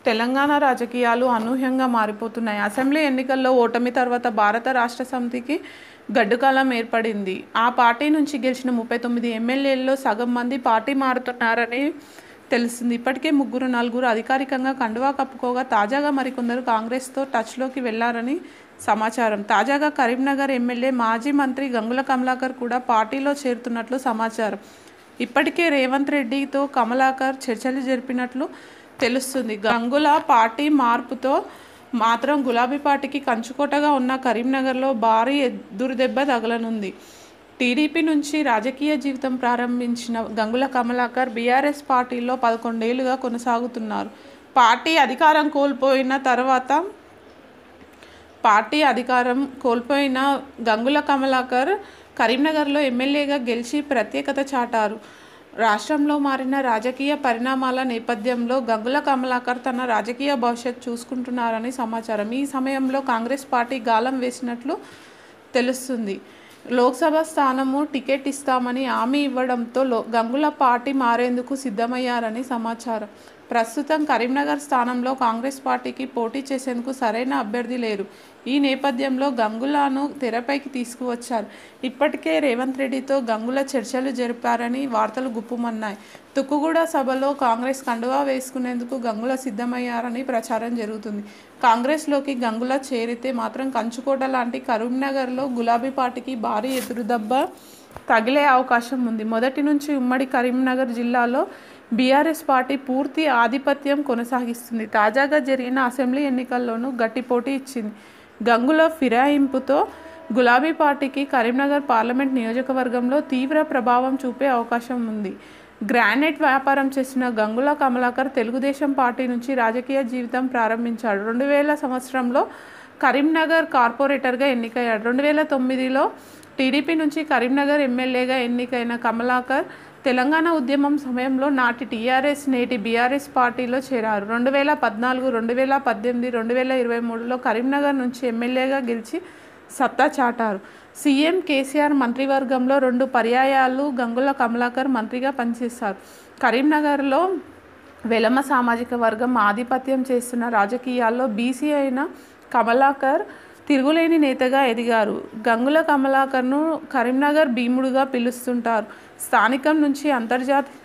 తెలంగాణ రాజకీయాలు అనూహ్యంగా మారిపోతున్నాయి. అసెంబ్లీ ఎన్నికల్లో ఓటమి తర్వాత భారత రాష్ట్ర సమితికి గడ్డుకాలం ఏర్పడింది. ఆ పార్టీ నుంచి గెలిచిన 39 ఎమ్మెల్యేల్లో సగం మంది పార్టీ మారుతున్నారని తెలిసింది. ఇప్పటికే ముగ్గురు నలుగురు అధికారికంగా కండువా కప్పుకోగా తాజాగా మరికొందరు కాంగ్రెస్తో టచ్లోకి వెళ్లారని సమాచారం. తాజాగా కరీంనగర్ ఎమ్మెల్యే మాజీ మంత్రి గంగుల కమలాకర్ కూడా పార్టీలో చేరుతున్నట్లు సమాచారం. ఇప్పటికే రేవంత్ రెడ్డితో కమలాకర్ చర్చలు జరిపినట్లు తెలుస్తుంది. గంగుల పార్టీ మార్పుతో మాత్రం గులాబీ పార్టీకి కంచుకోటగా ఉన్న కరీంనగర్లో భారీ ఎదురుదెబ్బ తగలనుంది. టీడీపీ నుంచి రాజకీయ జీవితం ప్రారంభించిన గంగుల కమలాకర్ బీఆర్ఎస్ పార్టీలో 11 ఏళ్లుగా కొనసాగుతున్నారు. పార్టీ అధికారం కోల్పోయిన గంగుల కమలాకర్ కరీంనగర్లో ఎమ్మెల్యేగా గెలిచి ప్రత్యేకత చాటారు. రాష్ట్రంలో మారిన రాజకీయ పరిణామాల నేపథ్యంలో గంగుల కమలాకర్ తన రాజకీయ భవిష్యత్తు చూసుకుంటున్నారని సమాచారం. ఈ సమయంలో కాంగ్రెస్ పార్టీ గాలం వేసినట్లు తెలుస్తుంది. లోక్సభ స్థానము టికెట్ ఇస్తామని హామీ ఇవ్వడంతో గంగుల పార్టీ మారేందుకు సిద్ధమయ్యారని సమాచారం. ప్రస్తుతం కరీంనగర్ స్థానంలో కాంగ్రెస్ పార్టీకి పోటీ చేసేందుకు సరైన అభ్యర్థి లేరు. ఈ నేపథ్యంలో గంగులను తెరపైకి తీసుకువచ్చారు. ఇప్పటికే రేవంత్ రెడ్డితో గంగుల చర్చలు జరిపారని వార్తలు గుప్పుమన్నాయి. తుక్కుగూడ సభలో కాంగ్రెస్ కండువా వేసుకునేందుకు గంగుల సిద్ధమయ్యారని ప్రచారం జరుగుతుంది. కాంగ్రెస్లోకి గంగుల చేరితే మాత్రం కంచుకోట లాంటి కరీంనగర్లో గులాబీ పార్టీకి భారీ ఎదురుదెబ్బ తగిలే అవకాశం ఉంది. మొదటి నుంచి ఉమ్మడి కరీంనగర్ జిల్లాలో బీఆర్ఎస్ పార్టీ పూర్తి ఆధిపత్యం కొనసాగిస్తుంది. తాజాగా జరిగిన అసెంబ్లీ ఎన్నికల్లోనూ గట్టి పోటీ ఇచ్చింది. గంగుల ఫిరాయింపుతో గులాబీ పార్టీకి కరీంనగర్ పార్లమెంట్ నియోజకవర్గంలో తీవ్ర ప్రభావం చూపే అవకాశం ఉంది. గ్రానైట్ వ్యాపారం చేసిన గంగుల కమలాకర్ తెలుగుదేశం పార్టీ నుంచి రాజకీయ జీవితం ప్రారంభించాడు. 2000 సంవత్సరంలో కరీంనగర్ కార్పొరేటర్గా ఎన్నికయ్యాడు. 2009లో టీడీపీ నుంచి కరీంనగర్ ఎమ్మెల్యేగా ఎన్నికైన కమలాకర్ తెలంగాణ ఉద్యమం సమయంలో నాటి టీఆర్ఎస్ నేటి బీఆర్ఎస్ పార్టీలో చేరారు. 2014, 2018, 2023లో కరీంనగర్ నుంచి ఎమ్మెల్యేగా గెలిచి సత్తా చాటారు. సీఎం కేసీఆర్ మంత్రివర్గంలో 2 పర్యాయాలు గంగుల కమలాకర్ మంత్రిగా పనిచేశారు. కరీంనగర్లో వెలమ సామాజిక వర్గం ఆధిపత్యం చేస్తున్న రాజకీయాల్లో బీసీ అయిన కమలాకర్ తిరుగులేని నేతగా ఎదిగారు. గంగుల కమలాకర్ను కరీంనగర్ భీముడుగా పిలుస్తుంటారు. స్థానికం నుంచి అంతర్జాతీయ